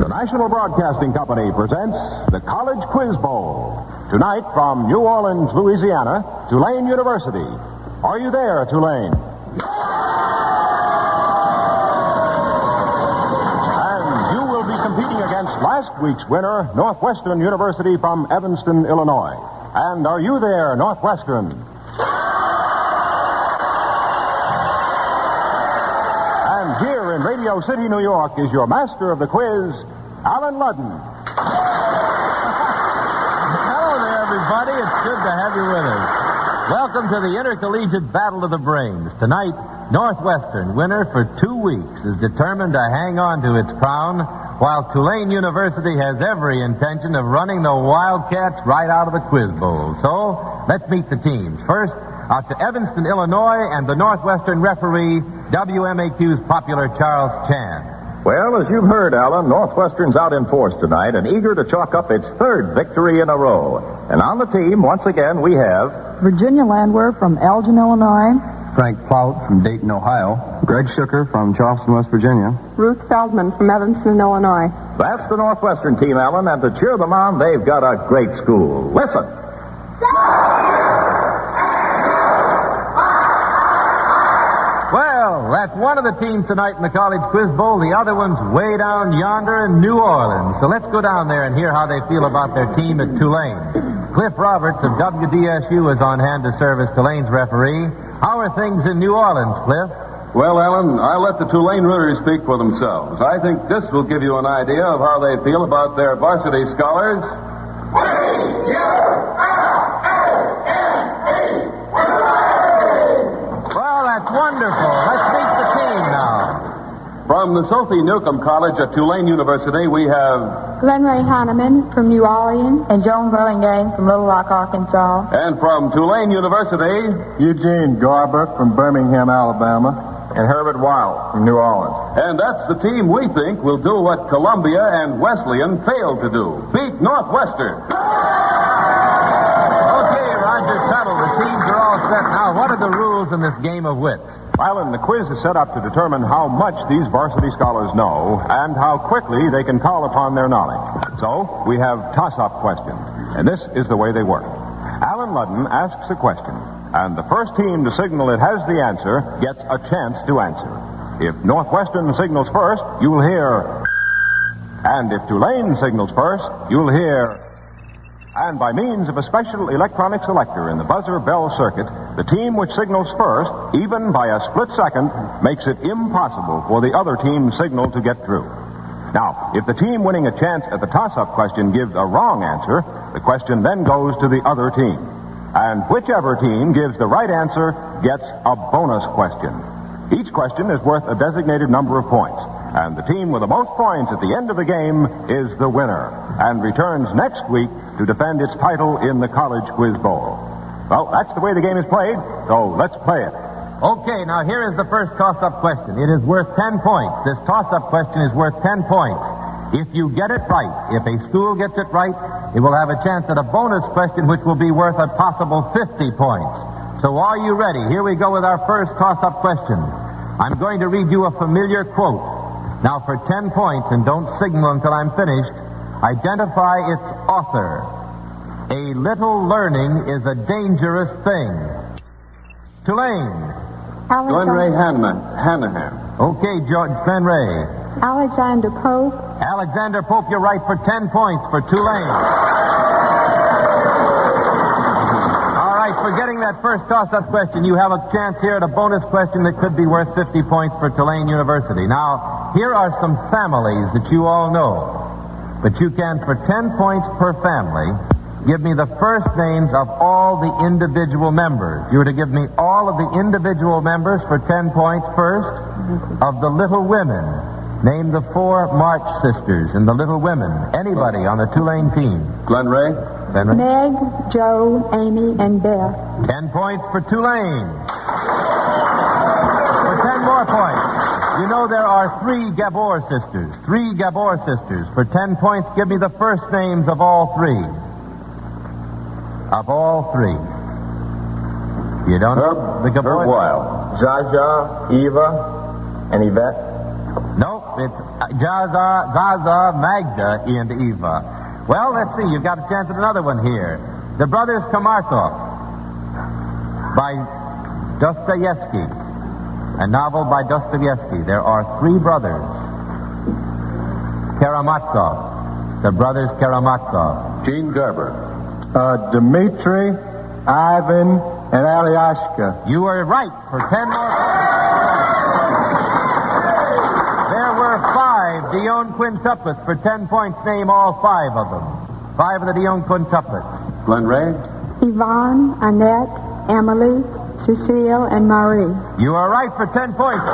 The National Broadcasting Company presents the College Quiz Bowl. Tonight from New Orleans, Louisiana, Tulane University. Are you there, Tulane? And you will be competing against last week's winner, Northwestern University from Evanston, Illinois. And are you there, Northwestern? And here in Radio City, New York, is your master of the quiz, Alan Ludden. Hello there, everybody. It's good to have you with us. Welcome to the Intercollegiate Battle of the Brains. Tonight, Northwestern, winner for 2 weeks, is determined to hang on to its crown, while Tulane University has every intention of running the Wildcats right out of the Quiz Bowl. So, let's meet the teams. First, out to Evanston, Illinois, and the Northwestern referee, WMAQ's popular Charles Chan. Well, as you've heard, Alan, Northwestern's out in force tonight and eager to chalk up its third victory in a row. And on the team, once again, we have Virginia Landwehr from Elgin, Illinois. Frank Plout from Dayton, Ohio. Greg Shooker from Charleston, West Virginia. Ruth Feldman from Evanston, Illinois. That's the Northwestern team, Alan, and to cheer them on, they've got a great school. Listen. Well, that's one of the teams tonight in the College Quiz Bowl. The other one's way down yonder in New Orleans. So let's go down there and hear how they feel about their team at Tulane. Cliff Roberts of WDSU is on hand to serve as Tulane's referee. How are things in New Orleans, Cliff? Well, Alan, I'll let the Tulane runners speak for themselves. I think this will give you an idea of how they feel about their varsity scholars. Well, that's wonderful. Let's meet the team now. From the Sophie Newcomb College at Tulane University, we have... Glen Ray Hanneman from New Orleans. And Joan Burlingame from Little Rock, Arkansas. And from Tulane University... Eugene Garber from Birmingham, Alabama. And Herbert Wild from New Orleans. And that's the team we think will do what Columbia and Wesleyan failed to do. Beat Northwestern. Okay, Roger Tuttle, the teams are all set now. What are the rules in this game of wits? Alan, the quiz is set up to determine how much these varsity scholars know and how quickly they can call upon their knowledge. So, we have toss-up questions, and this is the way they work. Alan Ludden asks a question, and the first team to signal it has the answer gets a chance to answer. If Northwestern signals first, you'll hear... And if Tulane signals first, you'll hear... And by means of a special electronic selector in the buzzer bell circuit, the team which signals first, even by a split second, makes it impossible for the other team's signal to get through. Now, if the team winning a chance at the toss-up question gives a wrong answer, the question then goes to the other team. And whichever team gives the right answer gets a bonus question. Each question is worth a designated number of points. And the team with the most points at the end of the game is the winner and returns next week to defend its title in the College Quiz Bowl. Well, that's the way the game is played, so let's play it. Okay, now here is the first toss-up question. It is worth 10 points. This toss-up question is worth 10 points. If you get it right, if a school gets it right, it will have a chance at a bonus question which will be worth a possible 50 points. So are you ready? Here we go with our first toss-up question. I'm going to read you a familiar quote. Now, for 10 points, and don't signal until I'm finished, identify its author. A little learning is a dangerous thing. Tulane. Glen Ray Hanahan. Okay, Glen Ray. Alexander Pope. Alexander Pope, you're right for 10 points for Tulane. All right, for getting that first toss-up question, you have a chance here at a bonus question that could be worth 50 points for Tulane University. Now, here are some families that you all know. But you can, for 10 points per family, give me the first names of all the individual members. You were to give me all of the individual members for 10 points first of the Little Women. Name the 4 March sisters in the Little Women. Anybody on the Tulane team. Glen Ray. Glen Ray. Meg, Joe, Amy, and Beth. 10 points for Tulane. For 10 more points. You know there are 3 Gabor sisters. 3 Gabor sisters. For 10 points, give me the first names of all 3. Of all 3. You don't know the Gabor? Herb Wild. Jaja, Eva, and Yvette. Nope, it's Zaza, Magda, and Eva. Well, let's see. You've got a chance at another one here. The Brothers Kamartov by Dostoevsky. A novel by Dostoevsky. There are three brothers. Karamazov. The Brothers Karamazov. Gene Garber. Dmitri, Ivan, and Alyashka. You were right for 10 more points. There were 5 Dion quintuplets. For 10 points, name all 5 of them. 5 of the Dion quintuplets. Glen Ray. Yvonne, Annette, Emily, Cecile, and Marie. You are right for 10 points.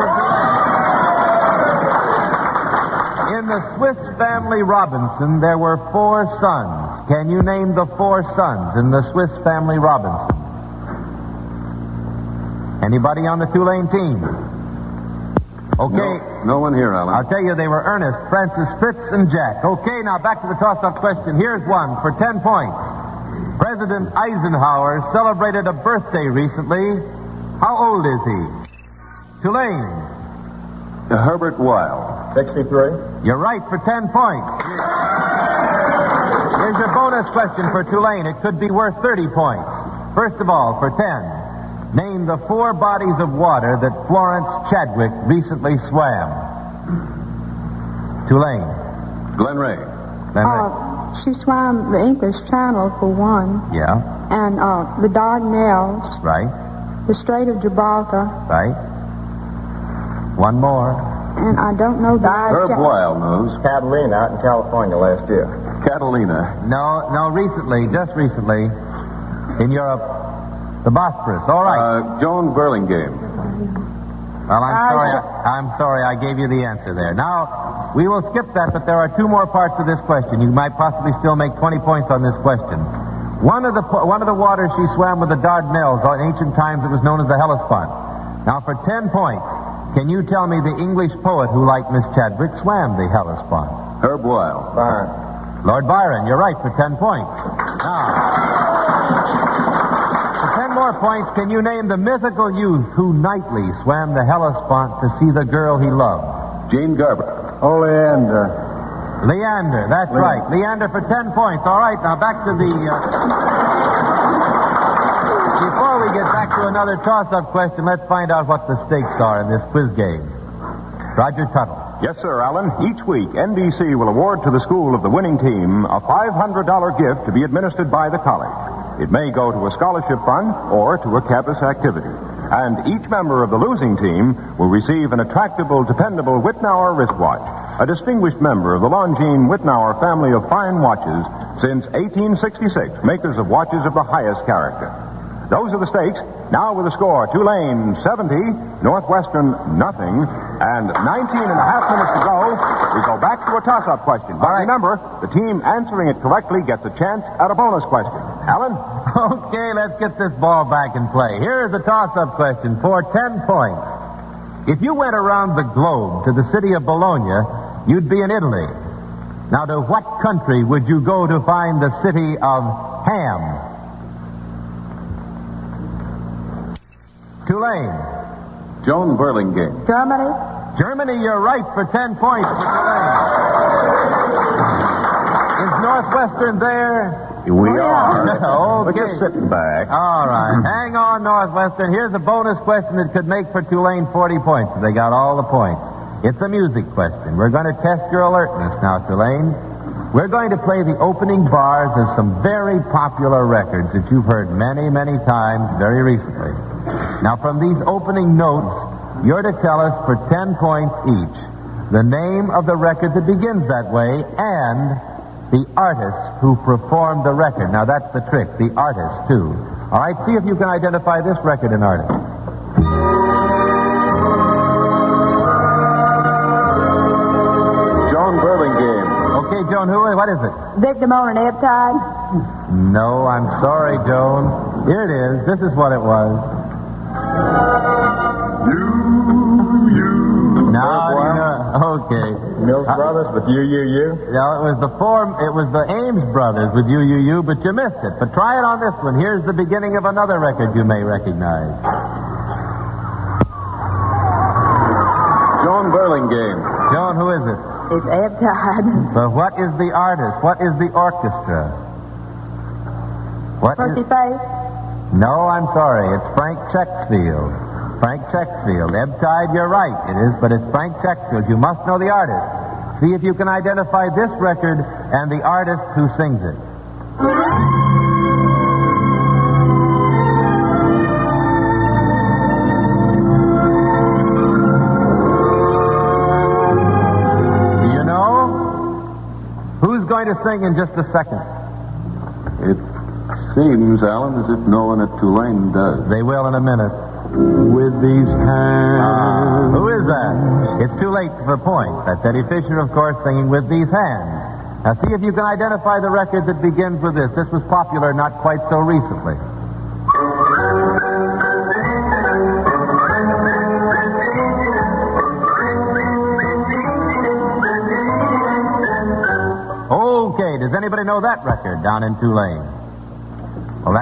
In the Swiss Family Robinson, there were 4 sons. Can you name the 4 sons in the Swiss Family Robinson? Anybody on the Tulane team? Okay. No one here, Alan. I'll tell you, they were Ernest, Francis, Fritz, and Jack. Okay, now back to the toss-up question. Here's one for 10 points. President Eisenhower celebrated a birthday recently. How old is he? Tulane. Herbert Weil. 63. You're right for 10 points. Here's your bonus question for Tulane. It could be worth 30 points. First of all, for 10, name the 4 bodies of water that Florence Chadwick recently swam. Tulane. Glen Ray. Glen Ray. She swam the English Channel for one, Yeah, and the Dardanelles, right, the Strait of Gibraltar, right. One more. and I don't know the Herb Weil knows. Catalina out in California last year. Catalina. No, recently, just recently, in Europe, the Bosphorus. All right. Joan Burlingame. Well, I'm sorry I gave you the answer there. Now, we will skip that, but there are 2 more parts of this question. You might possibly still make 20 points on this question. One of the waters she swam with the Dardanelles. In ancient times, it was known as the Hellespont. Now, for 10 points, can you tell me the English poet who, like Miss Chadwick, swam the Hellespont? Herb Weil. Byron. Lord Byron, you're right for 10 points. Now, for 10 more points, can you name the mythical youth who nightly swam the Hellespont to see the girl he loved? Gene Garber. Oleander. Leander, that's right. Leander for 10 points. All right, now back to the... Before we get back to another toss-up question, let's find out what the stakes are in this quiz game. Roger Tuttle. Yes, sir, Alan. Each week, NBC will award to the school of the winning team a $500 gift to be administered by the college. It may go to a scholarship fund or to a campus activity. And each member of the losing team will receive an attractable, dependable Whitnauer wristwatch, a distinguished member of the Longines Whitnauer family of fine watches since 1866, makers of watches of the highest character. Those are the stakes. Now with the score, Tulane 70, Northwestern nothing, and 19 and a half minutes to go, we go back to a toss-up question. But remember, the team answering it correctly gets a chance at a bonus question. Alan? Okay, let's get this ball back in play. Here is a toss-up question for 10 points. If you went around the globe to the city of Bologna, you'd be in Italy. Now, to what country would you go to find the city of Ham? Tulane. Joan Burlingame. Germany. Germany, you're right for 10 points for Tulane. Is Northwestern there? We are. Okay. We're just sitting back. All right. Hang on, Northwestern. Here's a bonus question that could make for Tulane 40 points. They got all the points. It's a music question. We're going to test your alertness now, Tulane. We're going to play the opening bars of some very popular records that you've heard many, many times very recently. Now, from these opening notes, you're to tell us for 10 points each the name of the record that begins that way and the artist who performed the record. Now, that's the trick, the artist, too. All right, see if you can identify this record and artist. Joan Burlingame. Okay, Joan, what is it? Victim on an ebb tide. No, I'm sorry, Joan. Here it is. This is what it was. Okay. Mills Brothers with You. No, it was the Ames Brothers with You, but you missed it. But try it on this one. Here's the beginning of another record you may recognize. Joan Burlingame. Joan, who is it? It's Ebb Tide. But what is the artist? What is the orchestra? What Percy is... Faith. No, I'm sorry. It's Frank Checksfield. Frank Checksfield. Ebb Tide, you're right. It is, but it's Frank Checksfield. You must know the artist. See if you can identify this record and the artist who sings it. Do you know? Who's going to sing in just a second? It seems, Alan, as if no one at Tulane does. They will in a minute. With these hands. Who is that? It's too late for the point. That's Eddie Fisher, of course, singing With These Hands. Now, see if you can identify the record that begins with this. This was popular not quite so recently. Okay, does anybody know that record down in Tulane? Well,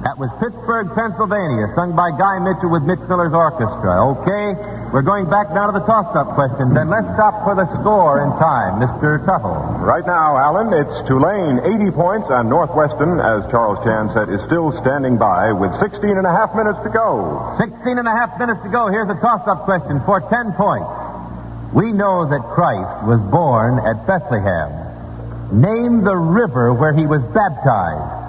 that was Pittsburgh, Pennsylvania, sung by Guy Mitchell with Mitch Miller's orchestra. Okay, we're going back now to the toss-up question. Then let's stop for the score in time. Mr. Tuttle. Right now, Alan, it's Tulane 80 points, and Northwestern, as Charles Chan said, is still standing by with 16 and a half minutes to go. 16 and a half minutes to go. Here's a toss-up question for 10 points. We know that Christ was born at Bethlehem. Name the river where he was baptized.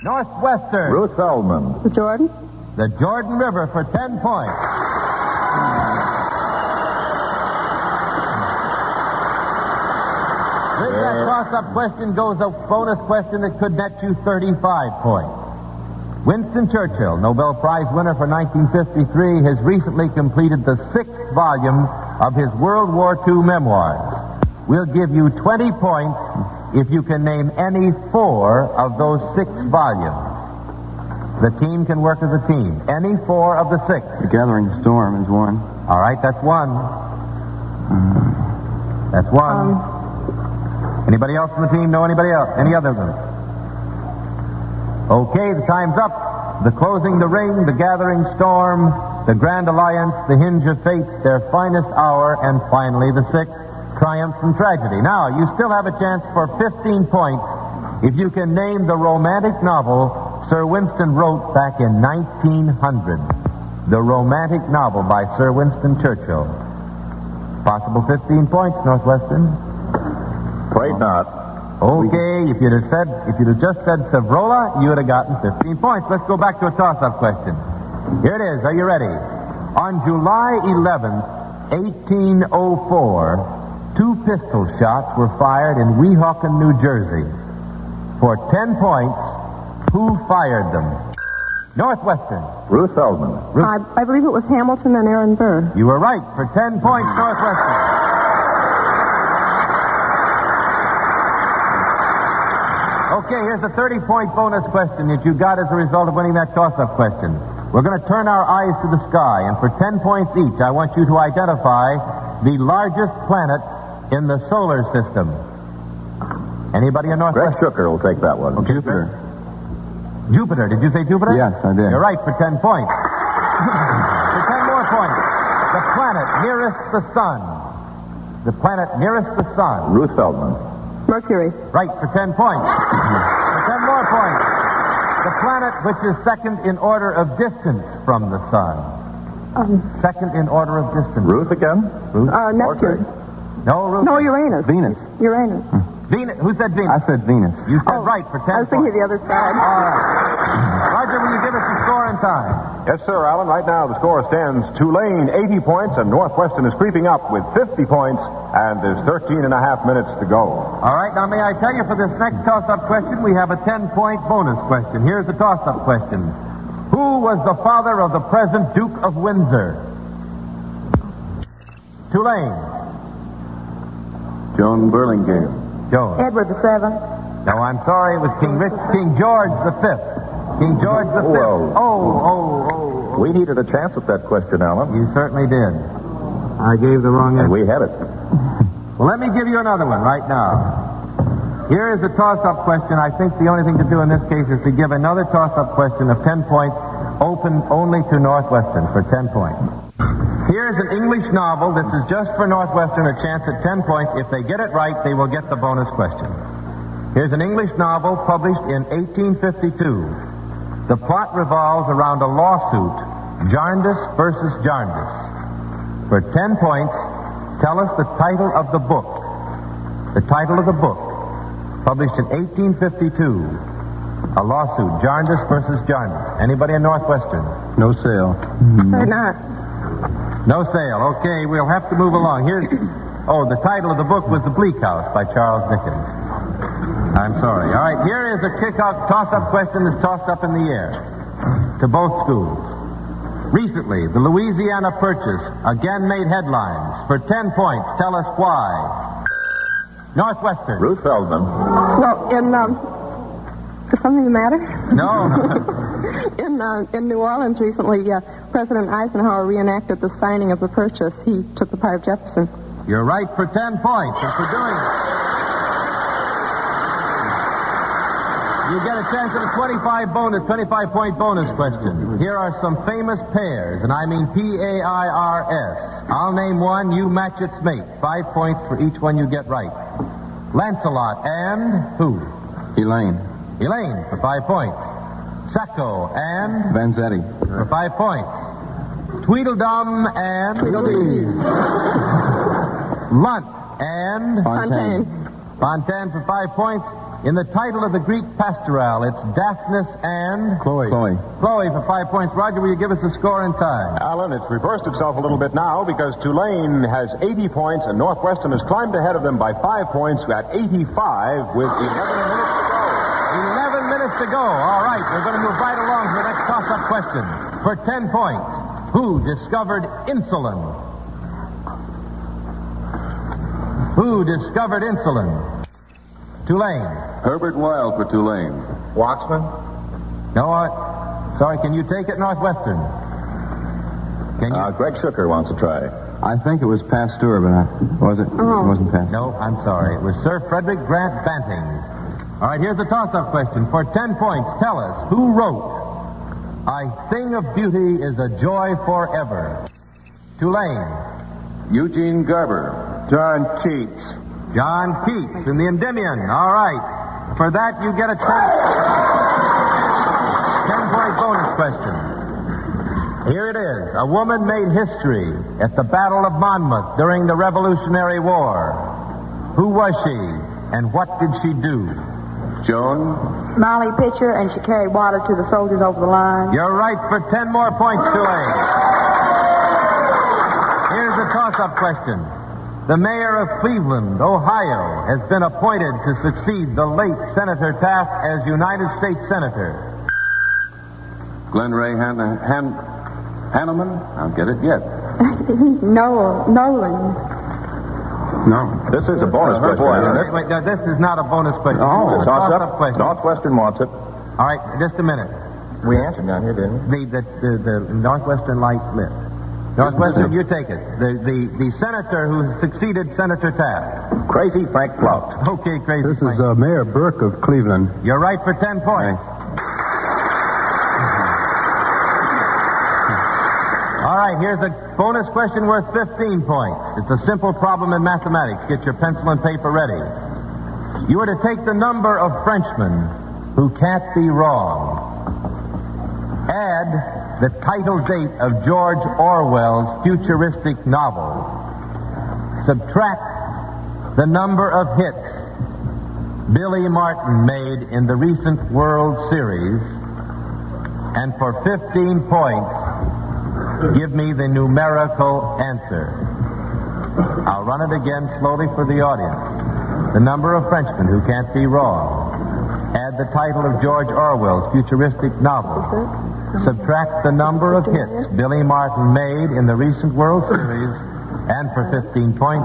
Northwestern. Ruth Feldman. The Jordan. The Jordan River for 10 points. With that toss-up question goes a bonus question that could net you 35 points. Winston Churchill, Nobel Prize winner for 1953, has recently completed the 6th volume of his World War II memoirs. We'll give you 20 points if you can name any 4 of those 6 volumes. The team can work as a team. Any 4 of the 6. The Gathering Storm is one. All right, that's one. That's one. Anybody else on the team know anybody else? Any other ones? Okay, the time's up. The Closing the Ring, The Gathering Storm, The Grand Alliance, The Hinge of Fate, Their Finest Hour, and finally the 6th, Triumph and Tragedy. Now, you still have a chance for 15 points if you can name the romantic novel Sir Winston wrote back in 1900. The romantic novel by Sir Winston Churchill. Possible 15 points, Northwestern. Afraid not. Okay, if you'd have just said Savrola, you would have gotten 15 points. Let's go back to a toss-up question. Here it is. Are you ready? On July 11th, 1804, 2 pistol shots were fired in Weehawken, New Jersey. For 10 points, who fired them? Northwestern. Ruth Feldman. I believe it was Hamilton and Aaron Burr. You were right. For 10 points, Northwestern. Okay, here's a 30-point bonus question that you got as a result of winning that toss-up question. We're going to turn our eyes to the sky, and for 10 points each, I want you to identify the largest planet in the solar system. Anybody in Northwestern? Greg Shooker will take that one. Okay, Jupiter. Jupiter. Did you say Jupiter? Yes, I did. You're right, for 10 points. For 10 more points. The planet nearest the sun. The planet nearest the sun. Ruth Feldman. Mercury. Right, for 10 points. For 10 more points. The planet which is second in order of distance from the sun. Second in order of distance. Ruth again? Ruth? Neptune. No, Ruth. No, Uranus. Venus. Uranus. Venus. Who said Venus? I said Venus. You said right for 10 I was thinking points. the other side. All right. Roger, will you give us the score in time? Yes, sir, Alan. Right now, the score stands Tulane 80 points, and Northwestern is creeping up with 50 points, and there's 13 and a half minutes to go. All right, now may I tell you for this next toss-up question, we have a 10-point bonus question. Here's the toss-up question. Who was the father of the present Duke of Windsor? Tulane. Joan Burlingame. Joan. Edward VII. No, I'm sorry, it was King George V. King George V. Whoa. We needed a chance at that question, Alan. You certainly did. I gave the wrong And answer. we had it. Well, let me give you another one right now. Here is a toss-up question. I think the only thing to do in this case is to give another toss-up question of 10 points, open only to Northwestern for 10 points. Here's an English novel. This is just for Northwestern, a chance at 10 points. If they get it right, they will get the bonus question. Here's an English novel published in 1852. The plot revolves around a lawsuit, Jarndyce versus Jarndyce. For 10 points, tell us the title of the book. The title of the book, published in 1852. A lawsuit, Jarndyce versus Jarndyce. Anybody in Northwestern? No sale. Or not. No sale. Okay, we'll have to move along. Here's... Oh, the title of the book was The Bleak House by Charles Dickens. I'm sorry. All right, here is a kick-out, toss-up question that's tossed up in the air to both schools. Recently, the Louisiana Purchase again made headlines. For 10 points, tell us why. Northwestern. Ruth Feldman. Well, is something the matter? No. In New Orleans recently, President Eisenhower reenacted the signing of the Purchase. He took the part of Jefferson. You're right for 10 points, and for doing it, you get a chance at a 25-point bonus question. Here are some famous pairs, and I mean P-A-I-R-S. I'll name one, you match its mate. 5 points for each one you get right. Lancelot and who? Elaine. Elaine for 5 points. Sacco and Vanzetti. for 5 points. Tweedledum and Tweedledee. Lunt and Fontaine. Fontaine for 5 points. In the title of the Greek pastoral, it's Daphnis and Chloe. Chloe for 5 points. Roger, will you give us a score and time? Alan, it's reversed itself a little bit now because Tulane has 80 points and Northwestern has climbed ahead of them by 5 points at 85 with 11 minutes to go. 11 minutes to go. All right, we're going to move right along to the next toss-up question. For 10 points, who discovered insulin? Who discovered insulin? Tulane. Herbert Wild for Tulane. Waxman. No, sorry, can you take it, Northwestern? Can you? Greg Shooker wants to try. I think it was Pasteur, but was it? Oh. It wasn't Pasteur. No, I'm sorry. It was Sir Frederick Grant Banting. All right, here's a toss-up question. For 10 points, tell us who wrote A Thing of Beauty is a Joy Forever? Tulane. Eugene Garber. John Keats. John Keats in the Endymion. All right. For that, you get a 10-point bonus question. Here it is. A woman made history at the Battle of Monmouth during the Revolutionary War. Who was she, and what did she do? Joan. Molly Pitcher, and she carried water to the soldiers over the line. You're right for 10 more points, Tulane. Here's a toss-up question. The mayor of Cleveland, Ohio, has been appointed to succeed the late Senator Taft as United States Senator. Glen Ray Hanneman. I'll get it yet. Nolan. No. This is a bonus question, isn't it? Wait, no, this is not a bonus question. Oh, This is a toss-up question. Northwestern wants it. All right, just a minute. We answered down here, didn't we? The Northwestern light lit. Northwestern, you take it. The senator who succeeded Senator Taft. Crazy Frank Plout. Okay, crazy. This Frank. is Mayor Burke of Cleveland. You're right for 10 points. All right, here's a bonus question worth 15 points. It's a simple problem in mathematics. Get your pencil and paper ready. You are to take the number of Frenchmen who can't be wrong. Add the title date of George Orwell's futuristic novel. Subtract the number of hits Billy Martin made in the recent World Series. And for 15 points, give me the numerical answer. I'll run it again slowly for the audience. The number of Frenchmen who can't be wrong. Add the title of George Orwell's futuristic novel. Subtract the number of hits Billy Martin made in the recent World Series. And for 15 points,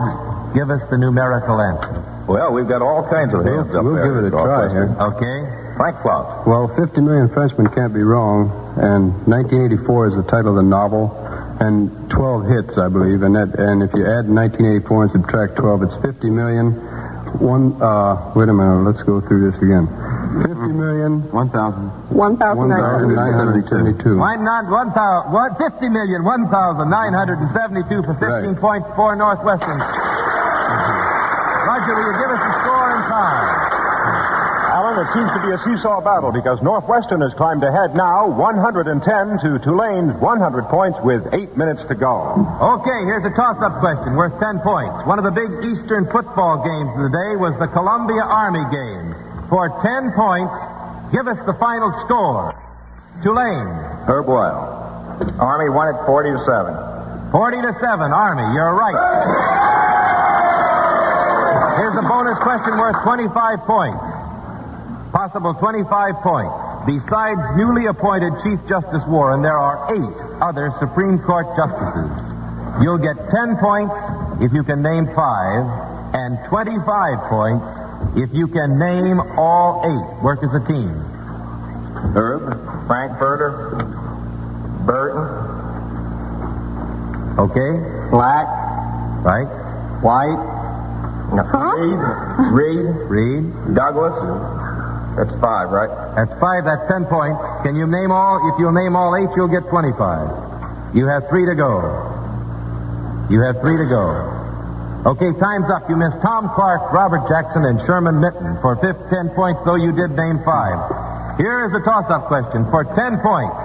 give us the numerical answer. Well, we've got all kinds of hands up We'll there. give it a try here. Okay? Frank Plout. Well, 50 million Frenchmen can't be wrong, and 1984 is the title of the novel, and 12 hits, I believe, and if you add 1984 and subtract 12, it's 50 million. Wait a minute, let's go through this again. $50,000,000. 1,000. 1,972. Why not 50,001,972 for 15 points for Northwestern. Roger, will you give us the score and time? Alan, it seems to be a seesaw battle because Northwestern has climbed ahead now 110 to Tulane's 100 points with 8 minutes to go. Okay, here's a toss-up question worth 10 points. One of the big Eastern football games of the day was the Columbia Army game. For 10 points, give us the final score. Tulane. Herb Weil. Army won it 40-7. 40-7, Army. You're right. Here's a bonus question worth 25 points. Possible 25 points. Besides newly appointed Chief Justice Warren, there are 8 other Supreme Court justices. You'll get 10 points if you can name 5, and 25 points if you can name all 8. Work as a team. Herb. Frankfurter. Burton. Okay? Black. Right? White. Reed. Douglas. That's 5, right? That's 5. That's 10 points. Can you name all? If you'll name all 8, you'll get 25. You have 3 to go. Okay, time's up. You missed Tom Clark, Robert Jackson, and Sherman Mitten. For 10 points, though, you did name 5. Here is a toss-up question. For 10 points,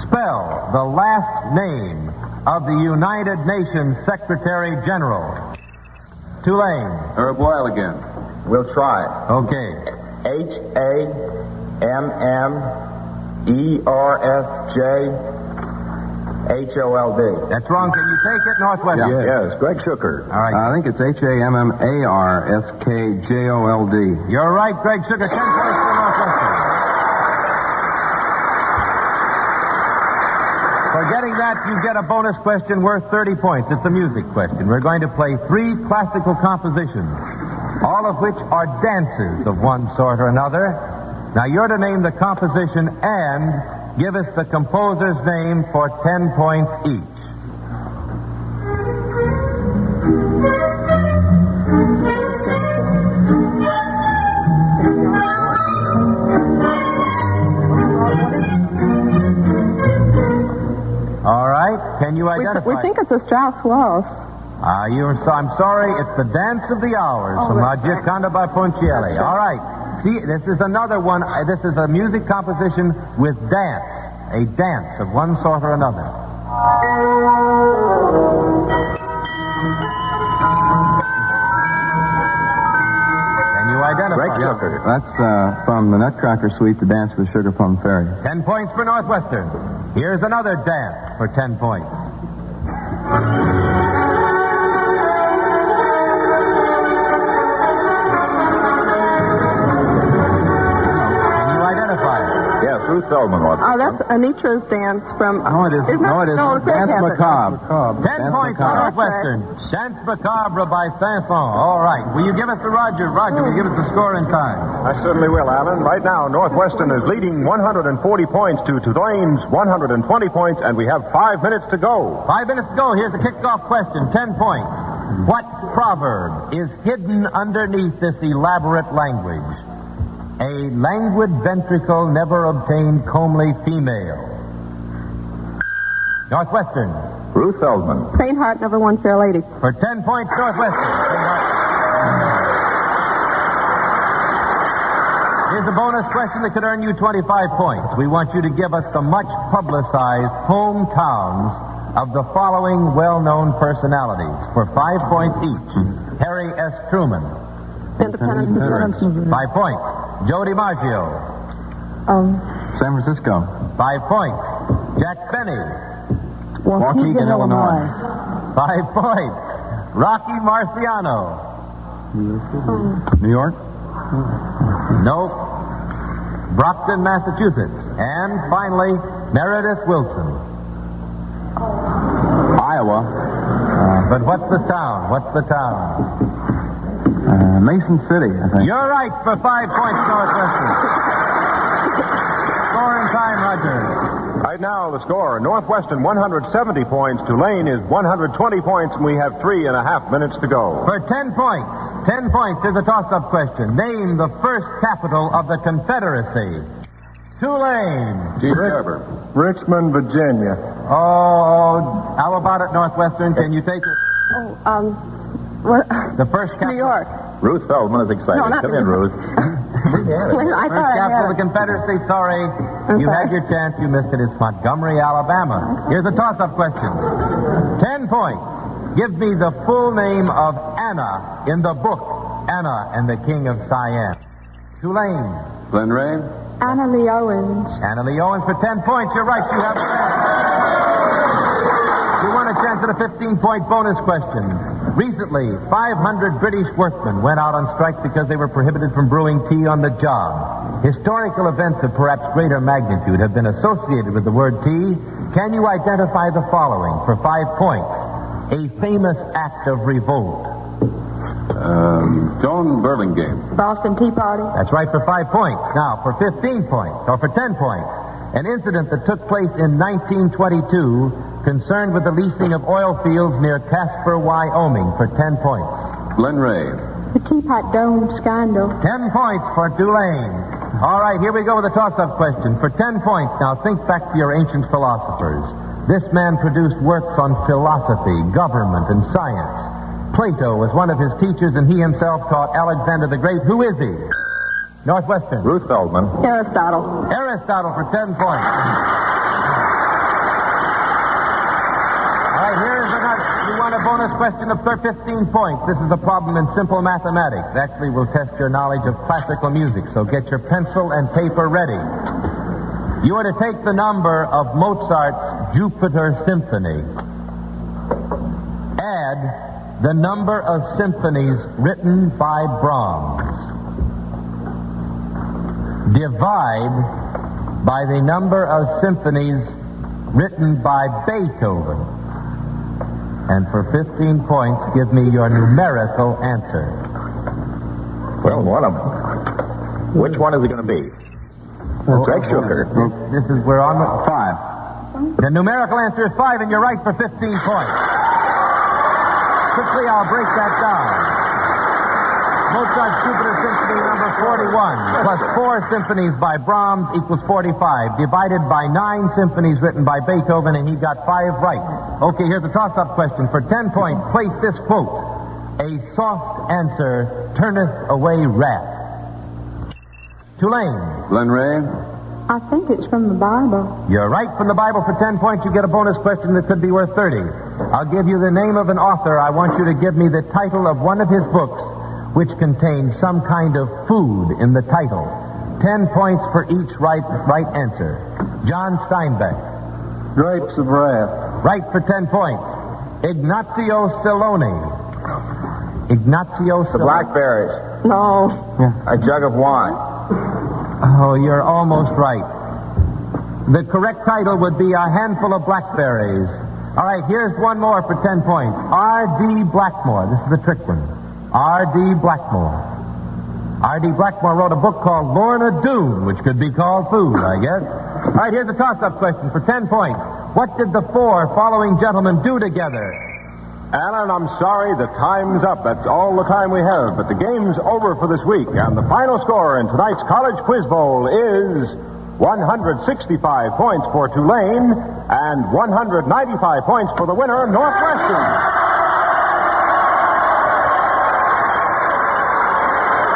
spell the last name of the United Nations Secretary General. Tulane. Herb Weil again. We'll try it. Okay. Hammershjold. That's wrong. Can you take it, Northwestern? Yes, Greg Schucker. All right. I think it's Hammarskjold. You're right, Greg Sugar. 10 points for Northwestern. For getting that, you get a bonus question worth 30 points. It's a music question. We're going to play 3 classical compositions, all of which are dances of one sort or another. Now, you're to name the composition and give us the composer's name for 10 points each. All right. Can you identify? We think it's a Strauss waltz. I'm sorry. It's the Dance of the Hours from La Gioconda by Ponchielli. All right. See, this is another one. This is a music composition with dance. A dance of one sort or another. Can you identify? Greg Schucker. That's from the Nutcracker Suite, The Dance of the Sugar Plum Fairy. 10 points for Northwestern. Here's another dance for 10 points. Ruth Feldman was. Oh, that's Anitra's dance from... No, it isn't. No, it isn't. Dance Macabre. 10 points for Northwestern. Dance Macabre by Sanson. All right. Will you give us the Roger? Roger, will you give us the score and time? I certainly will, Alan. Right now, Northwestern is leading 140 points to Tulane's 120 points, and we have 5 minutes to go. 5 minutes to go. Here's the kickoff question. 10 points. What proverb is hidden underneath this elaborate language? A languid ventricle never obtained comely female. Northwestern. Ruth Feldman. Faint Heart never won Fair Lady. For 10 points, Northwestern. Here's a bonus question that could earn you 25 points. We want you to give us the much publicized hometowns of the following well-known personalities for 5 points each. Harry S. Truman. Independence. 5 points. Joe DiMaggio. San Francisco. 5 points. Jack Benny. Waukegan, Illinois. 5 points. Rocky Marciano. New York. Nope. Brockton, Massachusetts. And finally, Meredith Wilson. Iowa. But what's the town? Mason City, I think. You're right for 5 points, Northwestern. Score and time, Roger. Right now, the score, Northwestern 170 points, Tulane is 120 points, and we have 3.5 minutes to go. For 10 points, 10 points. Here's a toss-up question. Name the first capital of the Confederacy. Tulane. Gene Garber. Richmond, Virginia. Oh, how about it, Northwestern? Can you take it? What? The first capital. New York. Ruth Feldman is excited. No, not Come in, Ruth. Ruth. I First thought I capital had of the it. Confederacy. Sorry. You sorry. had your chance. You missed it. It's Montgomery, Alabama. Here's a toss-up question. 10 points. Give me the full name of Anna in the book Anna and the King of Siam. Tulane. Glen Ray. Anna Lee Owens. Anna Lee Owens for 10 points. You're right. You have a chance. You won a chance at a 15-point bonus question. Recently, 500 British workmen went out on strike because they were prohibited from brewing tea on the job. Historical events of perhaps greater magnitude have been associated with the word tea. Can you identify the following for 5 points? A famous act of revolt. Joan Burlingame. Boston Tea Party. That's right for 5 points. Now, for 15 points, or for 10 points, an incident that took place in 1922 concerned with the leasing of oil fields near Casper, Wyoming, for 10 points. Glen Ray. The Teapot Dome scandal. 10 points for Tulane. All right, here we go with a toss-up question. For 10 points, now think back to your ancient philosophers. This man produced works on philosophy, government, and science. Plato was one of his teachers, and he himself taught Alexander the Great. Who is he? Northwestern. Ruth Feldman. Aristotle. Aristotle for 10 points. All right, here's another. You want a bonus question of 15 points. This is a problem in simple mathematics. Actually, we'll test your knowledge of classical music, so get your pencil and paper ready. You are to take the number of Mozart's Jupiter Symphony. Add the number of symphonies written by Brahms. Divide by the number of symphonies written by Beethoven. And for 15 points, give me your numerical answer. Well, one of them. Which one is it going to be? Greg Schuker. This is, we're on 5. The numerical answer is 5, and you're right for 15 points. Quickly, I'll break that down. Mozart's Jupiter Symphony number 41, plus 4 symphonies by Brahms equals 45, divided by 9 symphonies written by Beethoven, and he got 5 right. Okay, here's a toss-up question. For 10 points, place this quote. A soft answer turneth away wrath. Tulane. Glen Ray. I think it's from the Bible. You're right from the Bible. For 10 points, you get a bonus question that could be worth 30. I'll give you the name of an author. I want you to give me the title of one of his books which contains some kind of food in the title. 10 points for each right answer. John Steinbeck. Grapes of Wrath. Right for 10 points. Ignazio Silone. Ignazio The Silone. Blackberries. No. A jug of wine. Oh, you're almost right. The correct title would be A Handful of Blackberries. All right, here's one more for 10 points. R.D. Blackmore. This is the trick one. R.D. Blackmore. R.D. Blackmore wrote a book called Lorna Doone, which could be called food, I guess. All right, here's a toss-up question for 10 points. What did the 4 following gentlemen do together? Alan, I'm sorry, the time's up. That's all the time we have. But the game's over for this week. And the final score in tonight's College Quiz Bowl is 165 points for Tulane and 195 points for the winner, Northwestern.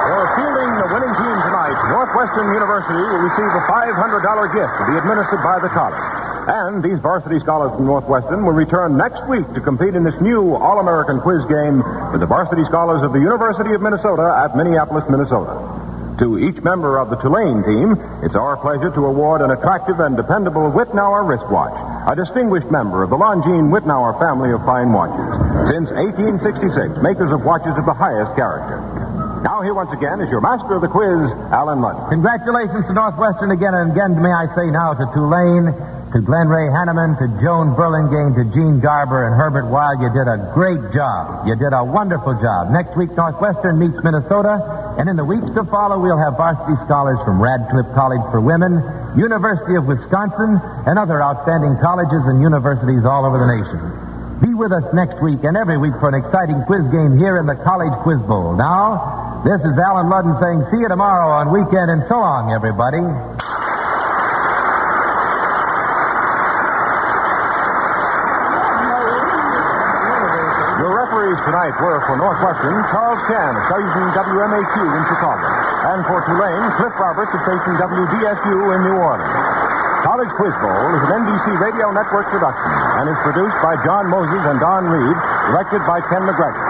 For fielding the winning team tonight, Northwestern University will receive a $500 gift to be administered by the college. And these varsity scholars from Northwestern will return next week to compete in this new All-American quiz game with the varsity scholars of the University of Minnesota at Minneapolis, Minnesota. To each member of the Tulane team, it's our pleasure to award an attractive and dependable Wittnauer wristwatch, a distinguished member of the Longines Wittnauer family of fine watches. Since 1866, makers of watches of the highest character. Now here once again is your master of the quiz, Alan Lundy. Congratulations to Northwestern again, and again, may I say now to Tulane, to Glen Ray Hanneman, to Joan Burlingame, to Gene Garber, and Herbert Wild. You did a great job. You did a wonderful job. Next week, Northwestern meets Minnesota, and in the weeks to follow, we'll have varsity scholars from Radcliffe College for Women, University of Wisconsin, and other outstanding colleges and universities all over the nation. Be with us next week and every week for an exciting quiz game here in the College Quiz Bowl. Now, this is Alan Ludden saying see you tomorrow on Weekend, and so long, everybody. Your referees tonight were for Northwestern, Charles Chan of station WMAQ in Chicago, and for Tulane, Cliff Roberts of station WDSU in New Orleans. College Quiz Bowl is an NBC Radio Network production and is produced by John Moses and Don Reed, directed by Ken McGregor.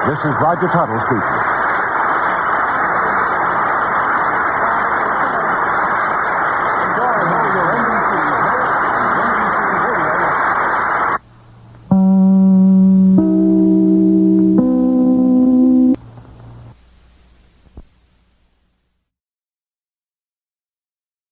This is Roger Tuttle speaking.